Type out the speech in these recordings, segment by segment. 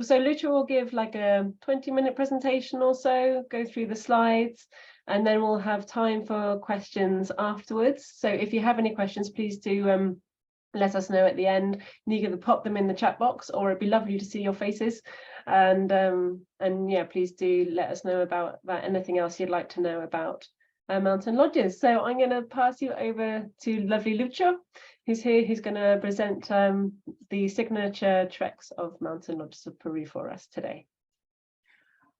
So Lucho will give like a 20-minute presentation or so, go through the slides, and then we'll have time for questions afterwards. So if you have any questions, please do let us know at the end. You can either pop them in the chat box, or it'd be lovely to see your faces. And yeah, please do let us know about anything else you'd like to know about Mountain Lodges. So I'm going to pass you over to lovely Lucho, who's here, who's going to present the signature treks of Mountain Lodges of Peru for us today.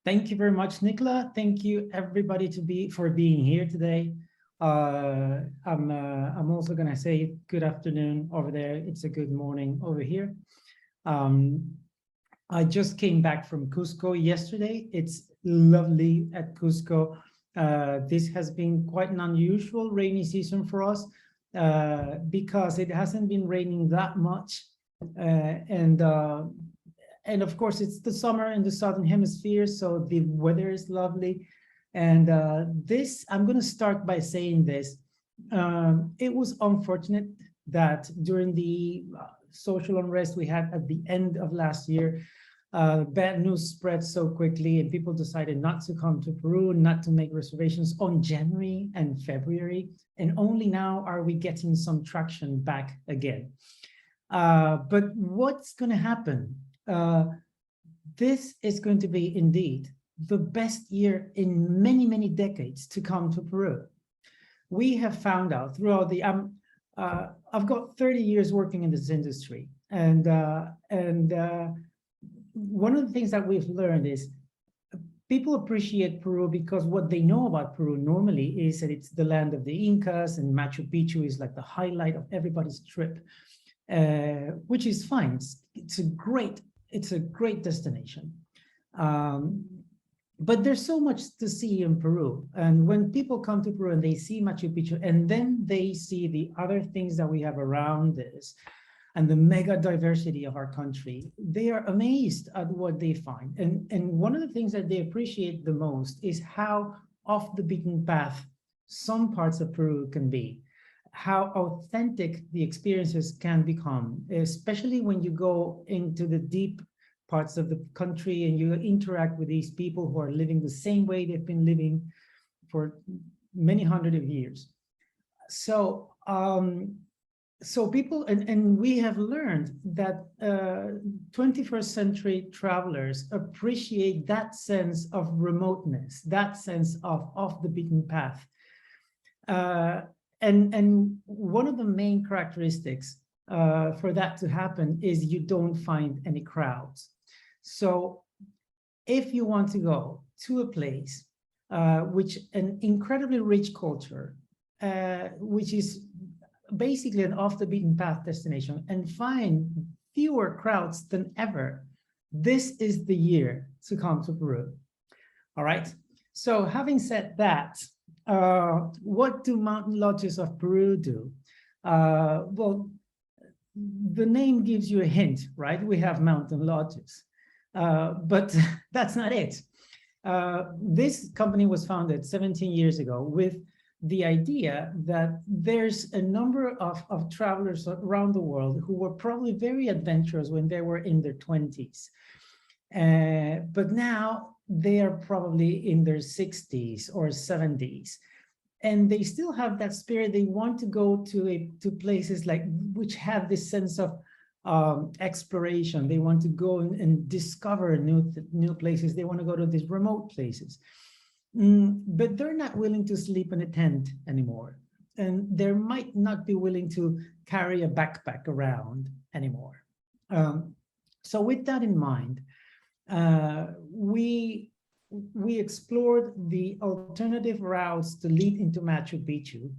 Thank you very much, Nicola. Thank you everybody for being here today. I'm also going to say good afternoon over there. It's a good morning over here. I just came back from Cuzco yesterday. It's lovely at Cuzco. This has been quite an unusual rainy season for us because it hasn't been raining that much. And of course, it's the summer in the Southern Hemisphere, so the weather is lovely. And I'm going to start by saying this. It was unfortunate that during the social unrest we had at the end of last year, bad news spread so quickly and people decided not to come to Peru, not to make reservations on January and February. And only now are we getting some traction back again. But what's going to happen? This is going to be indeed the best year in many, many decades to come to Peru. We have found out throughout the, I've got 30 years working in this industry. And one of the things that we've learned is people appreciate Peru because what they know about Peru normally is that it's the land of the Incas and Machu Picchu is like the highlight of everybody's trip, which is fine. It's a great destination. But there's so much to see in Peru. And when people come to Peru and they see Machu Picchu and then they see the other things that we have around this and the mega diversity of our country, they are amazed at what they find. And one of the things that they appreciate the most is how off the beaten path some parts of Peru can be, how authentic the experiences can become, especially when you go into the deep parts of the country and you interact with these people who are living the same way they've been living for many hundreds of years. So, people, and we have learned that 21st century travelers appreciate that sense of remoteness, that sense of off the beaten path. And one of the main characteristics for that to happen is you don't find any crowds. So if you want to go to a place which an incredibly rich culture, which is basically an off the beaten path destination and find fewer crowds than ever, this is the year to come to Peru. All right. So having said that, what do Mountain Lodges of Peru do? Well, the name gives you a hint, right? We have mountain lodges, but that's not it. This company was founded 17 years ago with the idea that there's a number of travelers around the world who were probably very adventurous when they were in their 20s. But now they are probably in their 60s or 70s. And they still have that spirit. They want to go to places like which have this sense of exploration. They want to go and discover new places. They want to go to these remote places. But they're not willing to sleep in a tent anymore. And they might not be willing to carry a backpack around anymore. So with that in mind, we explored the alternative routes to lead into Machu Picchu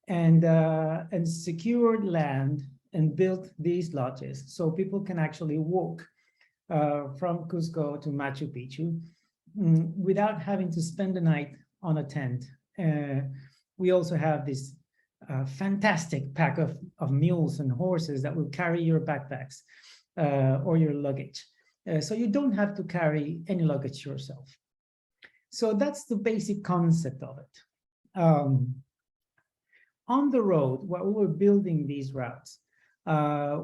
and secured land and built these lodges so people can actually walk from Cuzco to Machu Picchu without having to spend the night on a tent. We also have this fantastic pack of mules and horses that will carry your backpacks or your luggage. So you don't have to carry any luggage yourself. So that's the basic concept of it. On the road, while we were building these routes,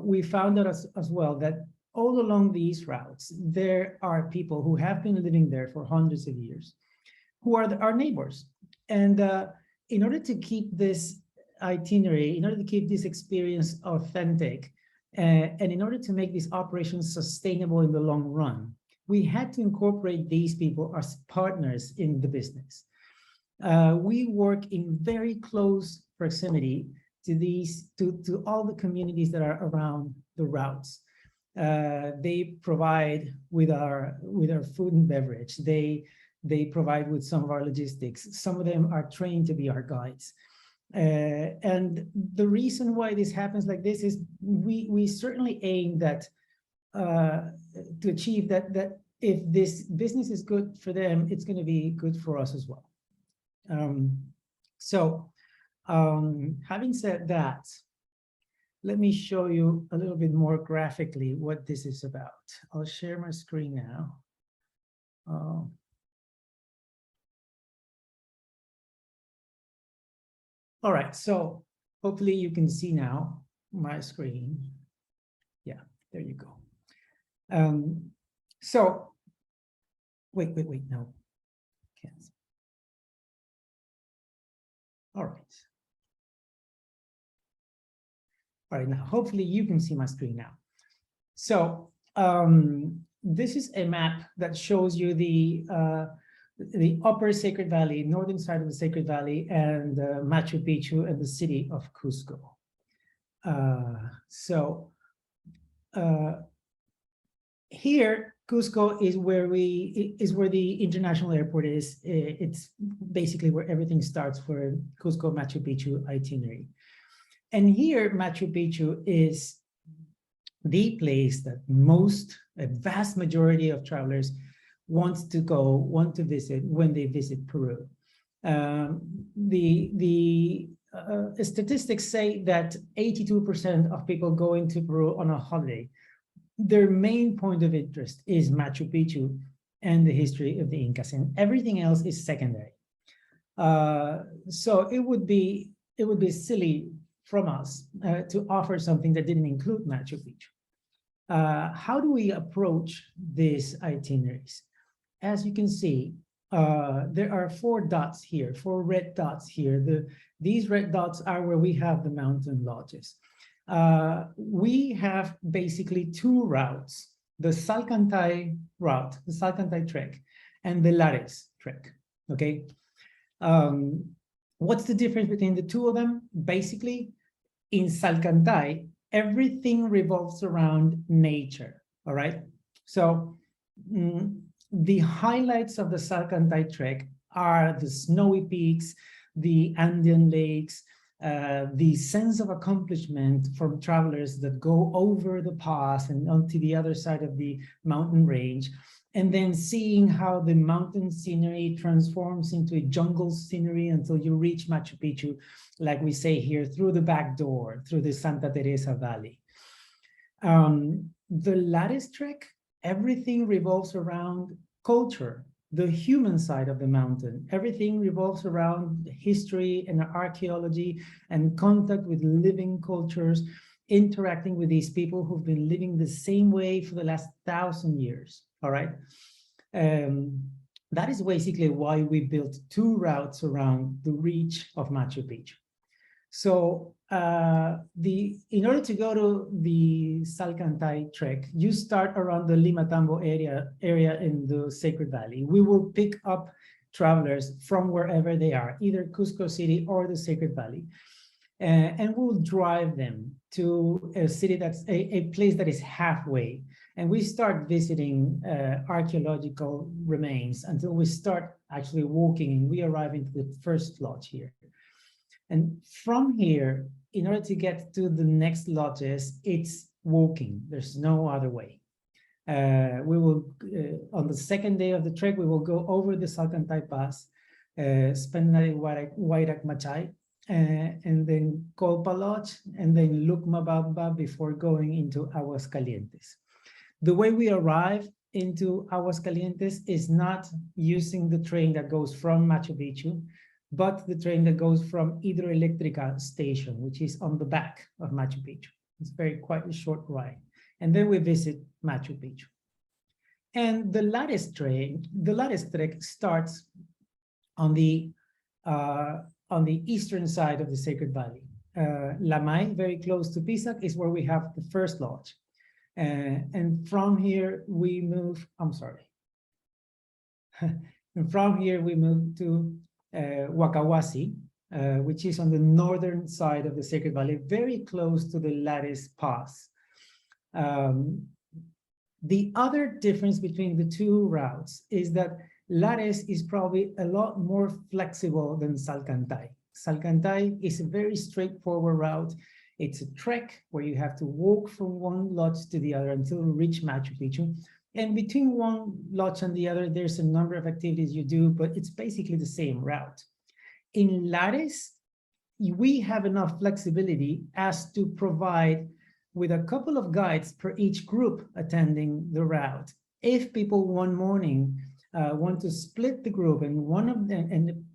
we found out as well that all along these routes, there are people who have been living there for hundreds of years, who are our neighbors. And in order to keep this itinerary, in order to keep this experience authentic, and in order to make this operation sustainable in the long run, we had to incorporate these people as partners in the business. We work in very close proximity to all the communities that are around the routes. They provide with our food and beverage. They provide with some of our logistics. Some of them are trained to be our guides. And the reason why this happens like this is we certainly aim that to achieve that if this business is good for them, it's going to be good for us as well. Having said that, let me show you a little bit more graphically what this is about. I'll share my screen now. All right, so hopefully you can see now my screen. Yeah, there you go. So, wait, no. Can't. All right. All right, now hopefully you can see my screen now. So this is a map that shows you the upper Sacred Valley, northern side of the Sacred Valley, and Machu Picchu and the city of Cuzco. Here, Cuzco is where the international airport is. It's basically where everything starts for Cuzco Machu Picchu itinerary. And here, Machu Picchu is the place that a vast majority of travelers want to visit when they visit Peru. The statistics say that 82% of people going to Peru on a holiday, their main point of interest is Machu Picchu and the history of the Incas, and everything else is secondary. So it would be silly from us to offer something that didn't include Machu Picchu. How do we approach these itineraries? As you can see, there are 4 dots here, 4 red dots here. These red dots are where we have the mountain lodges. We have basically 2 routes, the Salkantay route, the Salkantay trek, and the Lares trek, okay? What's the difference between the 2 of them? Basically, in Salkantay, everything revolves around nature, all right? So the highlights of the Salkantay trek are the snowy peaks, the Andean lakes, the sense of accomplishment from travelers that go over the pass and onto the other side of the mountain range, and then seeing how the mountain scenery transforms into a jungle scenery until you reach Machu Picchu, like we say here, through the back door, through the Santa Teresa Valley. The Lares trek, everything revolves around culture, the human side of the mountain. Everything revolves around history and archaeology and contact with living cultures, interacting with these people who've been living the same way for the last 1,000 years, all right? That is basically why we built 2 routes around the reach of Machu Picchu. So in order to go to the Salkantay trek, you start around the Limatambo area in the Sacred Valley. We will pick up travelers from wherever they are, either Cuzco City or the Sacred Valley, and we'll drive them to a city that's a place that is halfway. And we start visiting archaeological remains until we start actually walking, and we arrive into the first lodge here. And from here, in order to get to the next lodges, it's walking. There's no other way. We will, on the second day of the trek, we will go over the Salkantay Pass, spend the night in Wayrak Machay, and then Colpa Lodge, and then Lukmabamba before going into Aguascalientes. The way we arrive into Aguascalientes is not using the train that goes from Machu Picchu, but the train that goes from Hidroelectrica station, which is on the back of Machu Picchu. It's quite a short ride. And then we visit Machu Picchu. And the lattice trek starts on the eastern side of the Sacred Valley. Lamay, very close to Pisac, is where we have the first lodge. And from here we move, I'm sorry. And from here we move to Wakawasi, which is on the northern side of the Sacred Valley, very close to the Lattice Pass. The other difference between the two routes is that Lattice is probably a lot more flexible than Salkantay. Salkantay is a very straightforward route. It's a trek where you have to walk from one lodge to the other until you reach Machu Picchu. And between one lodge and the other, there's a number of activities you do, but it's basically the same route. In Lattice, we have enough flexibility as to provide with a couple of guides per each group attending the route. If people one morning want to split the group and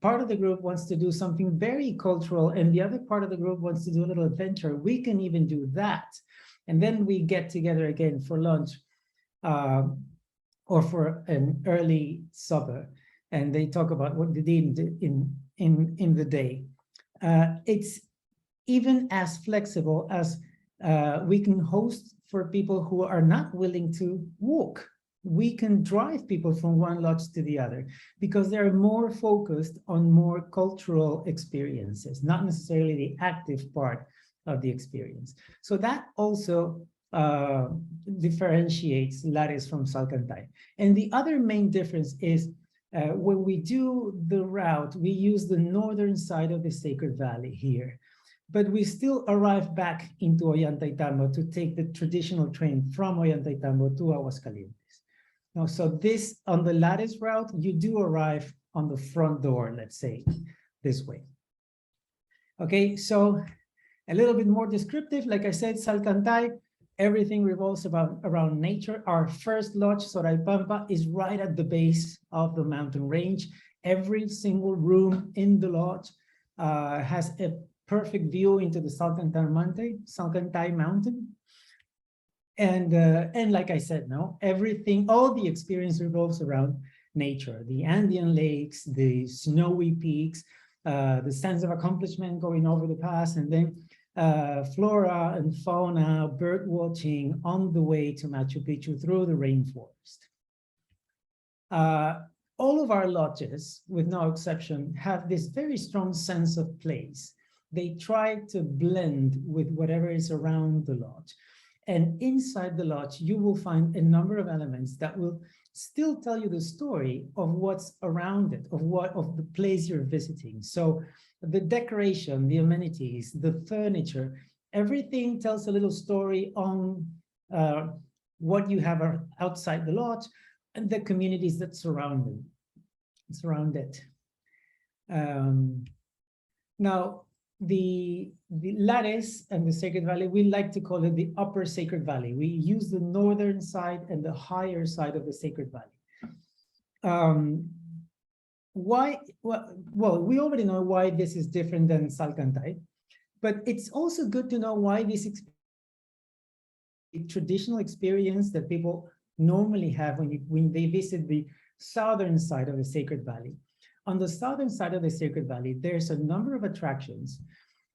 part of the group wants to do something very cultural and the other part of the group wants to do a little adventure, we can even do that. And then we get together again for lunch or for an early supper, and they talk about what they did in the day. It's even as flexible as we can host for people who are not willing to walk. We can drive people from one lodge to the other because they're more focused on more cultural experiences, not necessarily the active part of the experience. So that also differentiates Lattice from Salkantay. And the other main difference is when we do the route, we use the northern side of the Sacred Valley here, but we still arrive back into Ollantaytambo to take the traditional train from Ollantaytambo to Aguascalientes. Now, so this, on the Lattice route, you do arrive on the front door, let's say, this way. Okay, so a little bit more descriptive, like I said, Salkantay, everything revolves around nature. Our first lodge, Soraipampa, is right at the base of the mountain range. Every single room in the lodge has a perfect view into the Salkantay Mountain. And like I said, no, everything, all the experience revolves around nature, the Andean lakes, the snowy peaks, the sense of accomplishment going over the pass, and then flora and fauna, bird watching on the way to Machu Picchu through the rainforest. All of our lodges, with no exception, have this very strong sense of place. They try to blend with whatever is around the lodge. And inside the lodge, you will find a number of elements that will still tell you the story of what's around it, of the place you're visiting. So the decoration, the amenities, the furniture, everything tells a little story on what you have outside the lodge and the communities that surround it. Now, the Lattice and the Sacred Valley, we like to call it the upper Sacred Valley. We use the northern side and the higher side of the Sacred Valley. Why? Well, we already know why this is different than Salkantay, but it's also good to know why this traditional experience that people normally have when they visit the southern side of the Sacred Valley. On the southern side of the Sacred Valley, there's a number of attractions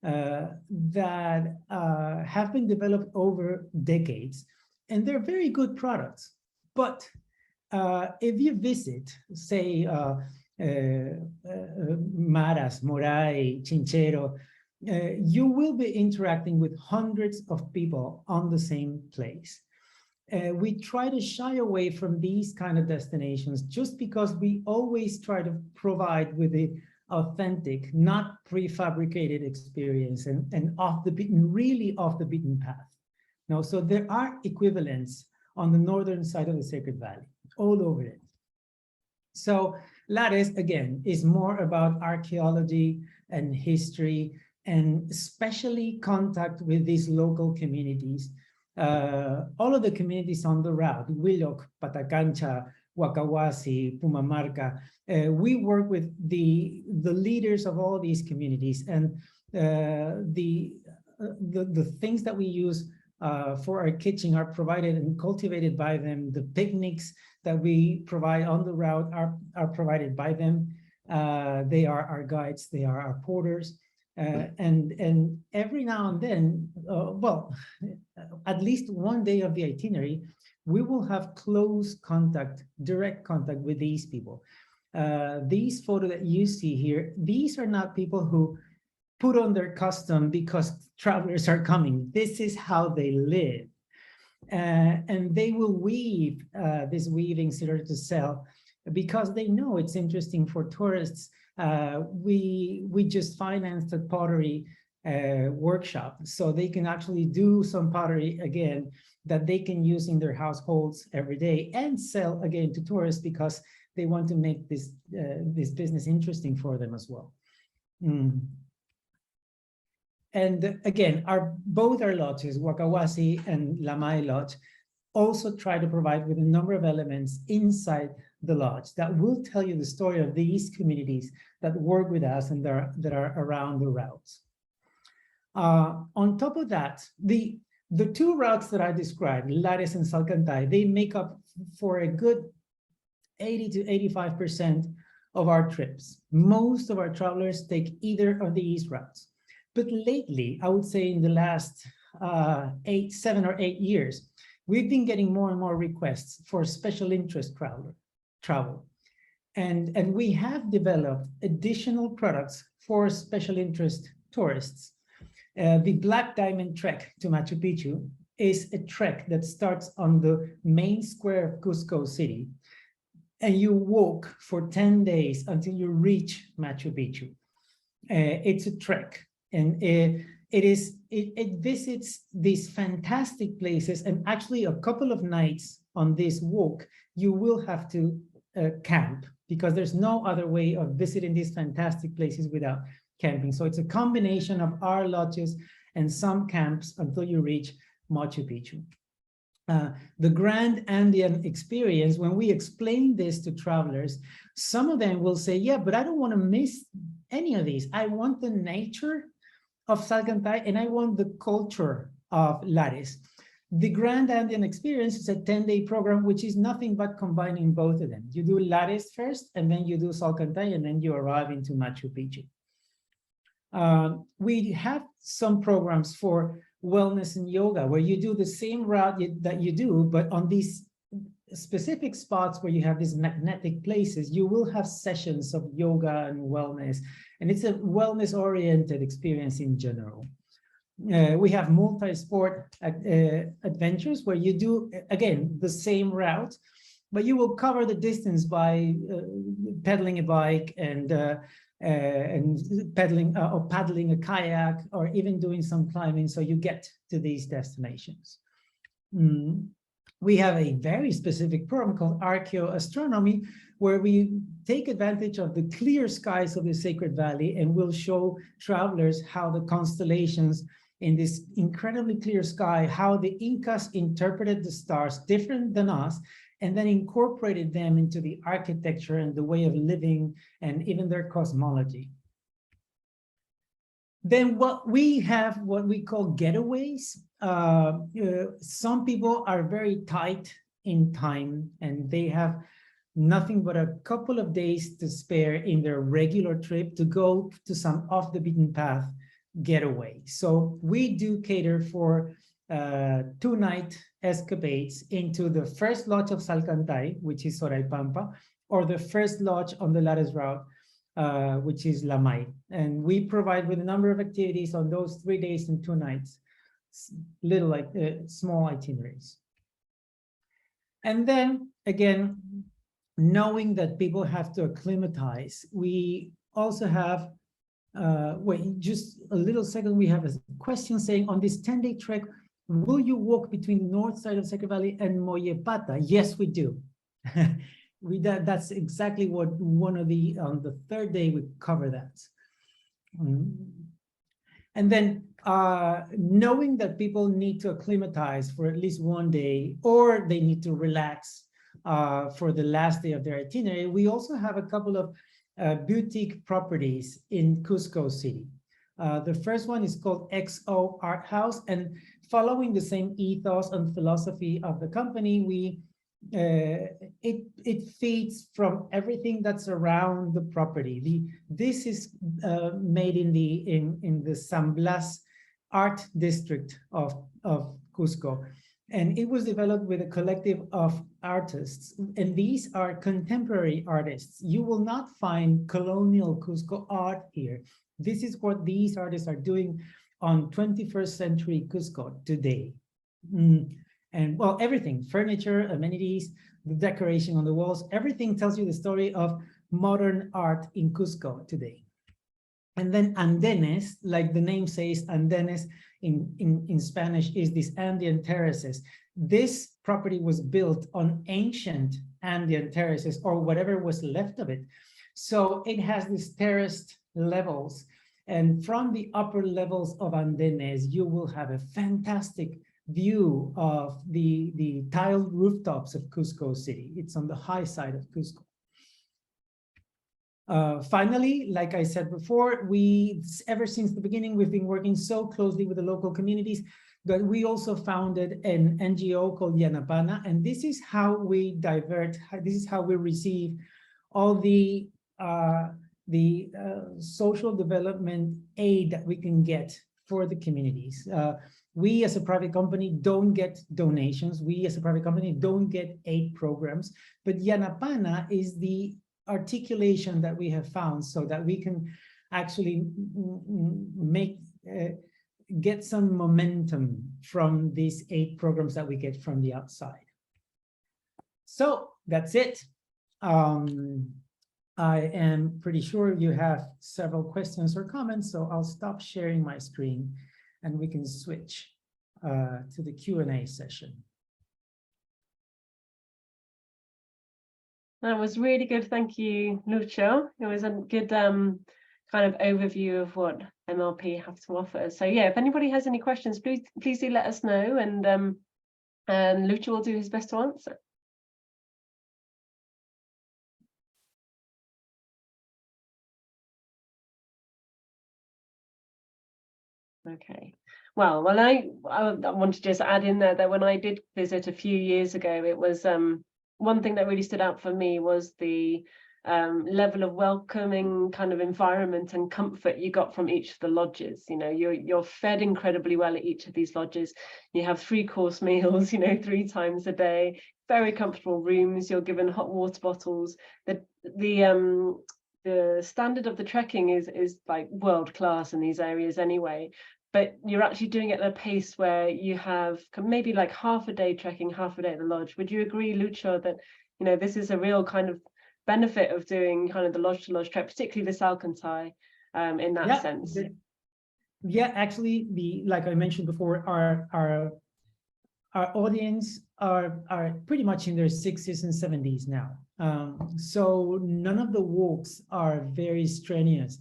that have been developed over decades, and they're very good products. But if you visit, say, Maras, Moray, Chinchero, you will be interacting with hundreds of people on the same place. We try to shy away from these kind of destinations just because we always try to provide with the authentic, not prefabricated experience and really off the beaten path. Now, so there are equivalents on the northern side of the Sacred Valley, all over it. So Lattice, again, is more about archaeology and history, and especially contact with these local communities. All of the communities on the route, Huiloc, Patacancha, Wakawasi, Pumamarca, we work with the leaders of all these communities, and the things that we use for our kitchen are provided and cultivated by them. The picnics that we provide on the route are provided by them. They are our guides, they are our porters. And every now and then, well, at least one day of the itinerary, we will have close contact, direct contact with these people. These photos that you see here, these are not people who put on their costume because travelers are coming. This is how they live. And they will weave this weaving in order to sell because they know it's interesting for tourists. We just financed a pottery workshop, so they can actually do some pottery again that they can use in their households every day and sell again to tourists because they want to make this this business interesting for them as well. And again, both our lodges, Wakawasi and Lamay Lodge, also try to provide with a number of elements inside the lodge that will tell you the story of these communities that work with us and that are around the routes. On top of that, the two routes that I described, Lares and Salkantay, they make up for a good 80 to 85% of our trips. Most of our travelers take either of these routes. But lately, I would say in the last 7 or 8 years, we've been getting more and more requests for special interest travel. And we have developed additional products for special interest tourists. The Black Diamond Trek to Machu Picchu is a trek that starts on the main square of Cuzco City, and you walk for 10 days until you reach Machu Picchu. It's a trek, and it visits these fantastic places, and actually a couple of nights on this walk, you will have to camp because there's no other way of visiting these fantastic places without camping. So it's a combination of our lodges and some camps until you reach Machu Picchu. The Grand Andean experience, when we explain this to travelers, some of them will say, yeah, but I don't want to miss any of these. I want the nature of Salkantay and I want the culture of Lares. The Grand Andean experience is a 10-day program, which is nothing but combining both of them. You do Lares first, and then you do Salkantay, and then you arrive into Machu Picchu. We have some programs for wellness and yoga, where you do the same route that you do, but on these specific spots where you have these magnetic places, you will have sessions of yoga and wellness, and it's a wellness-oriented experience in general. We have multi-sport adventures where you do, again, the same route, but you will cover the distance by pedaling a bike and paddling a kayak, or even doing some climbing, so you get to these destinations. We have a very specific program called Archaeoastronomy, where we take advantage of the clear skies of the Sacred Valley, and we'll show travelers how the constellations in this incredibly clear sky, how the Incas interpreted the stars different than us, and then incorporated them into the architecture and the way of living and even their cosmology. Then what we call getaways. Some people are very tight in time, and they have nothing but a couple of days to spare in their regular trip to go to some off the beaten path getaway. So we do cater for 2-night escapades into the first lodge of Salkantay, which is Soraypampa, or the first lodge on the Lares route, which is Lamay. And we provide with a number of activities on those 3 days and 2 nights, little small itineraries. And then again, knowing that people have to acclimatize, we also have, wait, just a little second, we have a question saying, on this 10-day trek, will you walk between the north side of Sacred Valley and Moyepata? Yes, we do. That's exactly what on the 3rd day, we cover that. And then knowing that people need to acclimatize for at least 1 day, or they need to relax for the last day of their itinerary, we also have a couple of boutique properties in Cuzco City. The first one is called XO Art House, and following the same ethos and philosophy of the company, it feeds from everything that's around the property. This is made in the San Blas art district of Cusco, and it was developed with a collective of artists, and these are contemporary artists. You will not find colonial Cusco art here. This is what these artists are doing on 21st century Cusco today. And well, everything, furniture, amenities, the decoration on the walls, everything tells you the story of modern art in Cusco today. And then andenes, like the name says, andenes in Spanish is these Andean terraces. This property was built on ancient Andean terraces, or whatever was left of it. So it has these terraced levels. And from the upper levels of andenes, you will have a fantastic view of the tiled rooftops of Cusco City. It's on the high side of Cusco. Finally, like I said before, ever since the beginning, we've been working so closely with the local communities that we also founded an NGO called Yanapana, and this is how we receive all the social development aid that we can get for the communities. We as a private company don't get donations. We as a private company don't get aid programs, but Yanapana is the articulation that we have found so that we can actually get some momentum from these aid programs that we get from the outside. So that's it. I am pretty sure you have several questions or comments, so I'll stop sharing my screen and we can switch to the Q&A session. That was really good. Thank you, Lucho. It was a good kind of overview of what MLP have to offer. So yeah, if anybody has any questions, please do let us know, and Lucho will do his best to answer. Okay. Well, I want to just add in there that when I did visit a few years ago, it was one thing that really stood out for me was the level of welcoming kind of environment and comfort you got from each of the lodges. You know, you're fed incredibly well at each of these lodges. You have 3-course meals, you know, 3 times a day, very comfortable rooms. You're given hot water bottles. The standard of the trekking is like world class in these areas anyway, but you're actually doing it at a pace where you have maybe like half a day trekking, half a day at the lodge. Would you agree, Lucho, that, you know, this is a real kind of benefit of doing kind of the lodge to lodge trek, particularly the Salkantay, in that sense? Yeah, actually, like I mentioned before, our audience are pretty much in their 60s and 70s now. So none of the walks are very strenuous.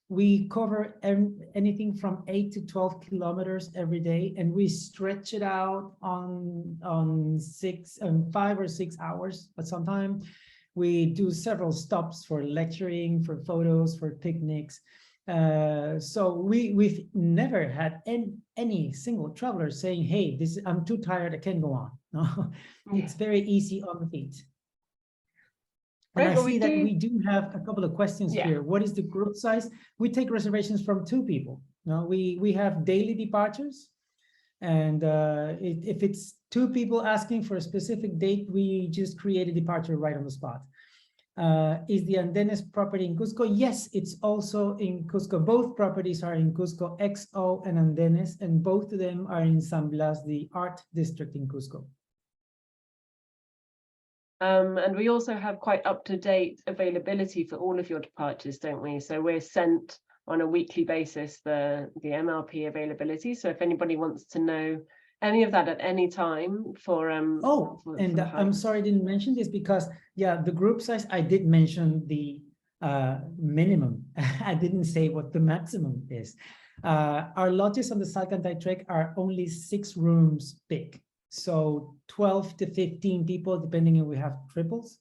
We cover anything from 8 to 12 kilometers every day, and we stretch it out on 5 or 6 hours at some time. We do several stops for lecturing, for photos, for picnics. So we've never had any single traveler saying, "Hey, I'm too tired, I can't go on." No, it's very easy on the feet. And I see that we do have a couple of questions here. What is the group size? We take reservations from 2 people. No, we have daily departures, and if it's 2 people asking for a specific date, we just create a departure right on the spot. Is the Andenes property in Cusco? Yes, it's also in Cusco. Both properties are in Cusco, XO and Andenes, and both of them are in San Blas, the art district in Cusco. And we also have quite up-to-date availability for all of your departures, don't we? So we're sent on a weekly basis the MLP availability. So if anybody wants to know any of that at any time for I'm sorry I didn't mention this, because the group size, I did mention the minimum. I didn't say what the maximum is. Our lodges on the Salkantay trek are only 6 rooms big, so 12 to 15 people depending if we have triples,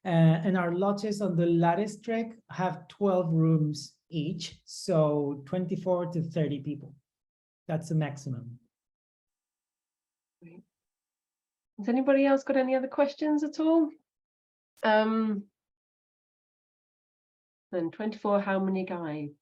and our lodges on the Lares trek have 12 rooms each, so 24 to 30 people. That's the maximum. Has anybody else got any other questions at all? And 24, how many guides?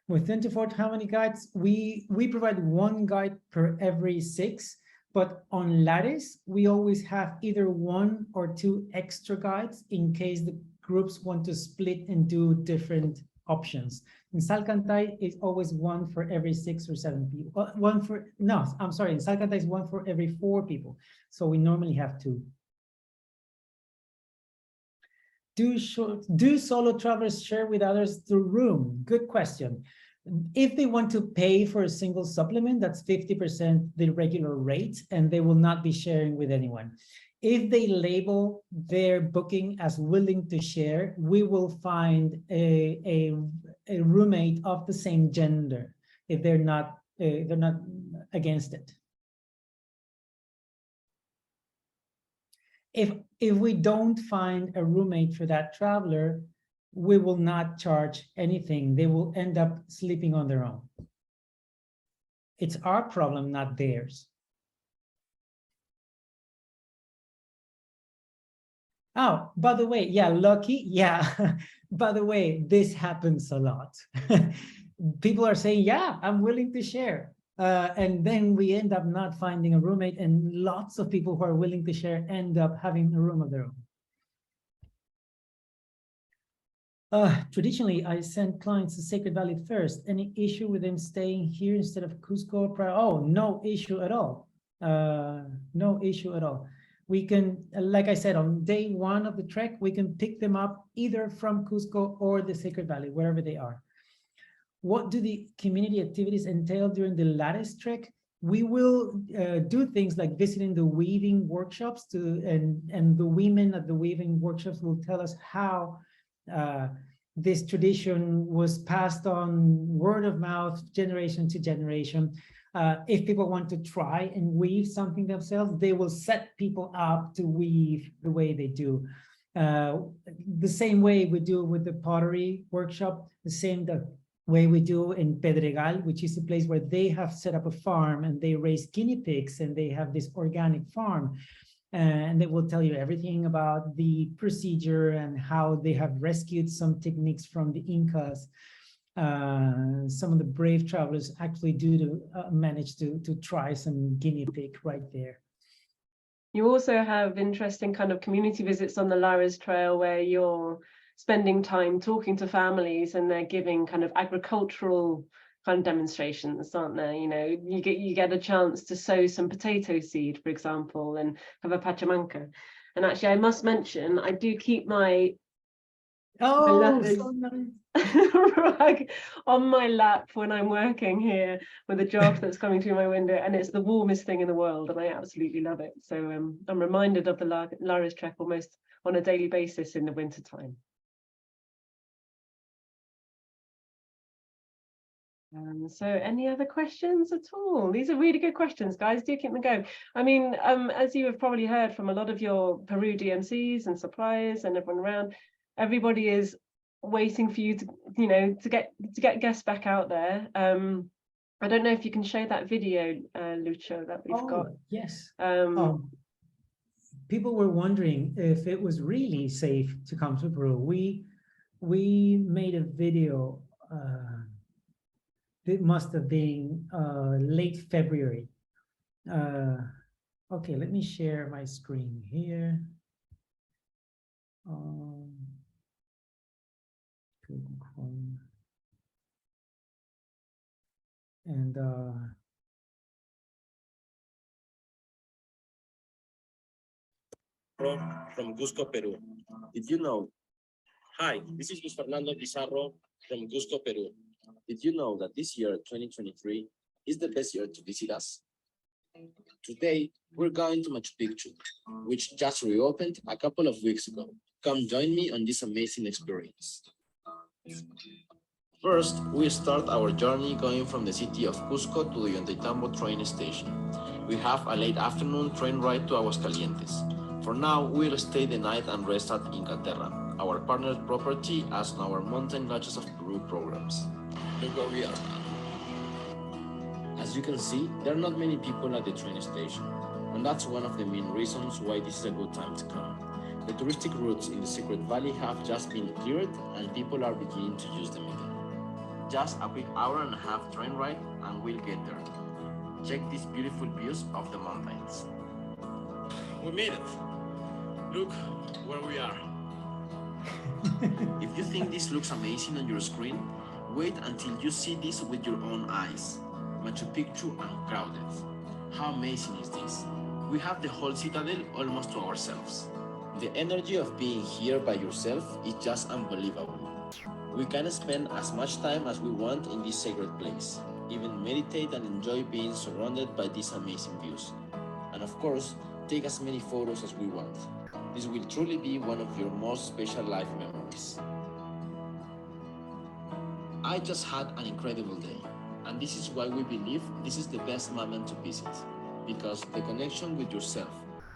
With 24, how many guides? We provide one guide per every 6, but on Lattice, we always have either 1 or 2 extra guides in case the groups want to split and do different options. In Salkantay, it's always 1 for every 6 or 7 people. In Salkantay is 1 for every 4 people. So we normally have 2. Do solo travelers share with others the room? Good question. If they want to pay for a single supplement, that's 50% the regular rate, and they will not be sharing with anyone. If they label their booking as willing to share, we will find a roommate of the same gender if they're not against it. If we don't find a roommate for that traveler, we will not charge anything. They will end up sleeping on their own. It's our problem, not theirs. Oh, by the way, yeah, lucky, yeah. By the way, this happens a lot. People are saying, yeah, I'm willing to share. And then we end up not finding a roommate, and lots of people who are willing to share end up having a room of their own. Traditionally, I send clients to Sacred Valley first. Any issue with them staying here instead of Cuzco? Oh, no issue at all. No issue at all. We can, like I said, on day 1 of the trek, we can pick them up either from Cuzco or the Sacred Valley, wherever they are. What do the community activities entail during the Lattice trek? We will do things like visiting the weaving workshops and the women at the weaving workshops will tell us how this tradition was passed on word of mouth, generation to generation. If people want to try and weave something themselves, they will set people up to weave the way they do. The same way we do with the pottery workshop, the same way we do in Pedregal, which is a place where they have set up a farm and they raise guinea pigs and they have this organic farm. And they will tell you everything about the procedure and how they have rescued some techniques from the Incas. Some of the brave travelers actually manage to try some guinea pig right there. You also have interesting kind of community visits on the Lares Trail where you're spending time talking to families and they're giving kind of agricultural kind of demonstrations, aren't there? You know, you get a chance to sow some potato seed, for example, and have a pachamanca. And actually, I must mention, I do keep my so nice. rug on my lap when I'm working here with a draft that's coming through my window, and it's the warmest thing in the world, and I absolutely love it. So I'm reminded of the Lares trek almost on a daily basis in the wintertime. So any other questions at all? These are really good questions, guys. Do keep them going. I mean, as you have probably heard from a lot of your Peru DMCs and suppliers and everyone around, everybody is waiting for you to, you know, to get guests back out there. I don't know if you can show that video, Lucho, that we've got. Yes. People were wondering if it was really safe to come to Peru. We made a video. It must have been late February. Okay, let me share my screen here. And from Cuzco, Peru. Did you know? Hi, this is Luis Fernando Pizarro from Cuzco, Peru. Did you know that this year, 2023, is the best year to visit us? Today, we're going to Machu Picchu, which just reopened a couple of weeks ago. Come join me on this amazing experience. First, we start our journey going from the city of Cuzco to the Ollantaytambo train station. We have a late afternoon train ride to Aguascalientes. For now, we'll stay the night and rest at Inca Terra, our partner property as our Mountain Lodges of Peru programs. Look where we are. As you can see, there are not many people at the train station, and that's one of the main reasons why this is a good time to come. The touristic routes in the Sacred Valley have just been cleared and people are beginning to use them again. Just a quick hour-and-a-half train ride and we'll get there. Check these beautiful views of the mountains. We made it! Look where we are. If you think this looks amazing on your screen, wait until you see this with your own eyes. Machu Picchu uncrowded. How amazing is this? We have the whole citadel almost to ourselves. The energy of being here by yourself is just unbelievable. We can spend as much time as we want in this sacred place, even meditate and enjoy being surrounded by these amazing views. And of course, take as many photos as we want. This will truly be one of your most special life memories. I just had an incredible day, and this is why we believe this is the best moment to visit, because the connection with yourself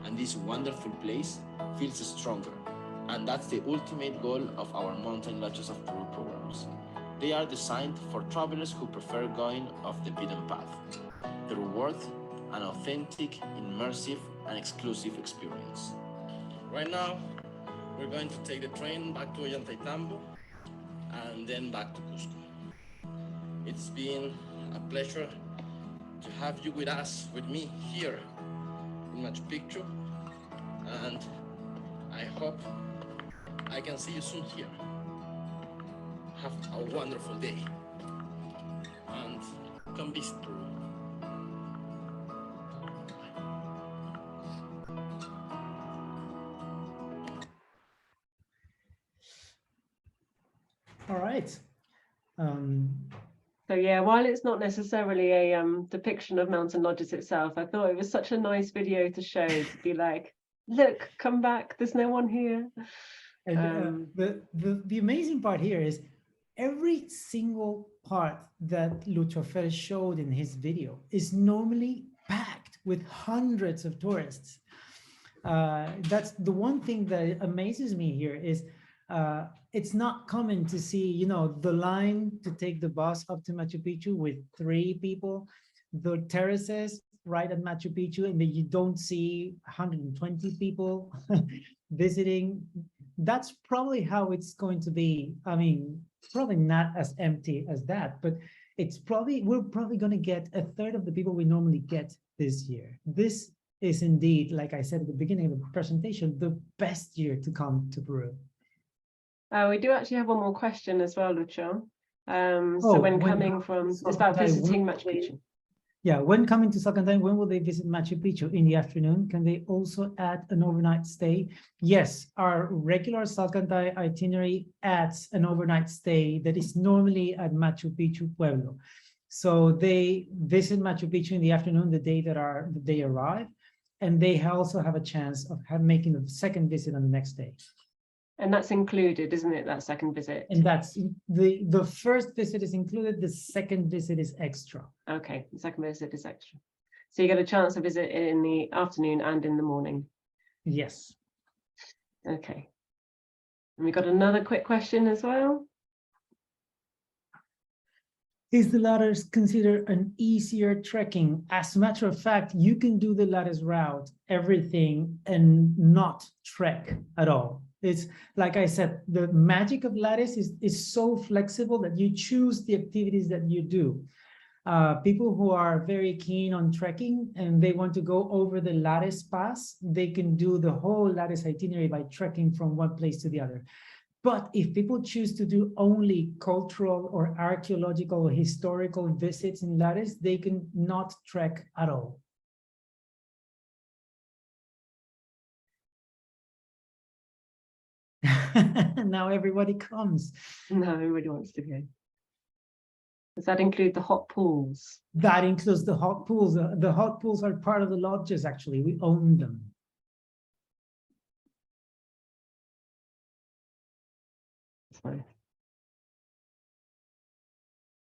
and this wonderful place feels stronger, and that's the ultimate goal of our Mountain Lodges of Peru programs. They are designed for travelers who prefer going off the beaten path. The reward, an authentic, immersive, and exclusive experience. Right now, we're going to take the train back to Ollantaytambo and then back to Cuzco. It's been a pleasure to have you with me here in Machu Picchu, and I hope I can see you soon here. Have a wonderful day and come visit Peru. All right. So yeah, while it's not necessarily a depiction of Mountain Lodges itself, I thought it was such a nice video to show, to be like, look, come back, there's no one here. And the amazing part here is every single part that Lucho showed in his video is normally packed with hundreds of tourists. That's the one thing that amazes me here is it's not common to see, you know, the line to take the bus up to Machu Picchu with 3 people, the terraces right at Machu Picchu, and then you don't see 120 people visiting. That's probably how it's going to be. I mean, probably not as empty as that, but we're probably going to get a third of the people we normally get this year. This is indeed, like I said at the beginning of the presentation, the best year to come to Peru. We do actually have one more question as well, Lucho. So when coming from, it's about visiting Machu Picchu. Yeah, when coming to Salkantay, when will they visit Machu Picchu? In the afternoon? Can they also add an overnight stay? Yes, our regular Salkantay itinerary adds an overnight stay that is normally at Machu Picchu Pueblo. So they visit Machu Picchu in the afternoon, the day that they arrive, and they also have a chance of making the second visit on the next day. And that's included, isn't it, that second visit? And that's the first visit is included, the second visit is extra. Okay, the second visit is extra. So you get a chance to visit in the afternoon and in the morning. Yes. Okay. And we got another quick question as well. Is the Ladders considered an easier trekking? As a matter of fact, you can do the Ladders route, everything, and not trek at all. It's like I said, the magic of Lattice is so flexible that you choose the activities that you do. People who are very keen on trekking and they want to go over the Lattice Pass, they can do the whole Lattice itinerary by trekking from one place to the other. But if people choose to do only cultural or archaeological or historical visits in Lattice, they can not trek at all. Now everybody comes. No, everybody wants to go. Does that include the hot pools? That includes the hot pools. The hot pools are part of the lodges, actually. We own them. Sorry.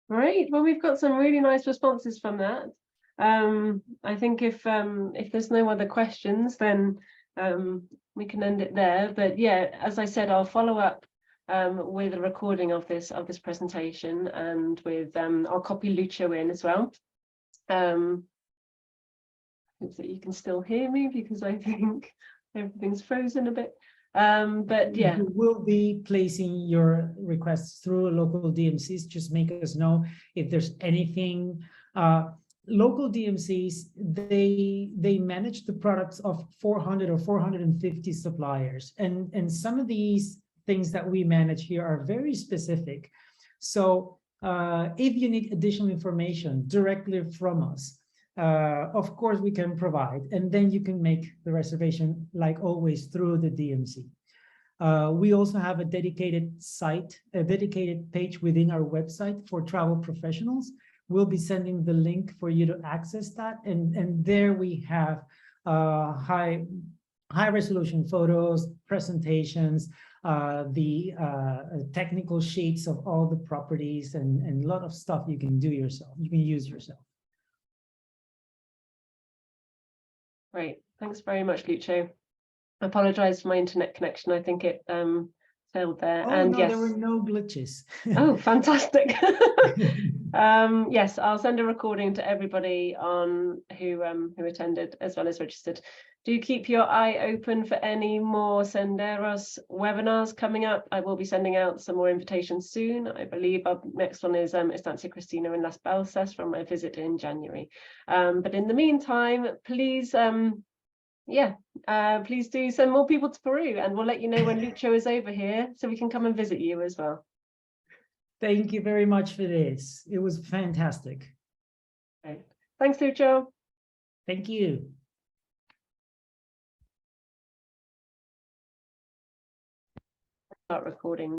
Right, well, we've got some really nice responses from that. I think if there's no other questions, then we can end it there. But yeah, as I said, I'll follow up with a recording of this presentation, and with I'll copy Lucho in as well. Hope that you can still hear me, because I think everything's frozen a bit. But yeah, we will be placing your requests through local DMCs. Just make us know if there's anything. Local DMCs, they manage the products of 400 or 450 suppliers, and some of these things that we manage here are very specific. So if you need additional information directly from us, of course we can provide, and then you can make the reservation, like always, through the DMC. We also have a dedicated site, a dedicated page within our website for travel professionals. We'll be sending the link for you to access that, and there we have high resolution photos, presentations, the technical sheets of all the properties, and a lot of stuff you can do yourself. You can use yourself. great. Thanks very much, Lucho. I apologize for my internet connection. I think it failed there. Oh, and no, yes, there were no glitches. oh, fantastic. Yes, I'll send a recording to everybody on who attended as well as registered. Do keep your eye open for any more Senderos webinars coming up. I will be sending out some more invitations soon. I believe our next one is Estancia Cristina in Las Balsas from my visit in January. But in the meantime, please, please do send more people to Peru, and we'll let you know when Lucho is over here so we can come and visit you as well. Thank you very much for this. It was fantastic. Great. Thanks, Lucho. Thank you. Start recording.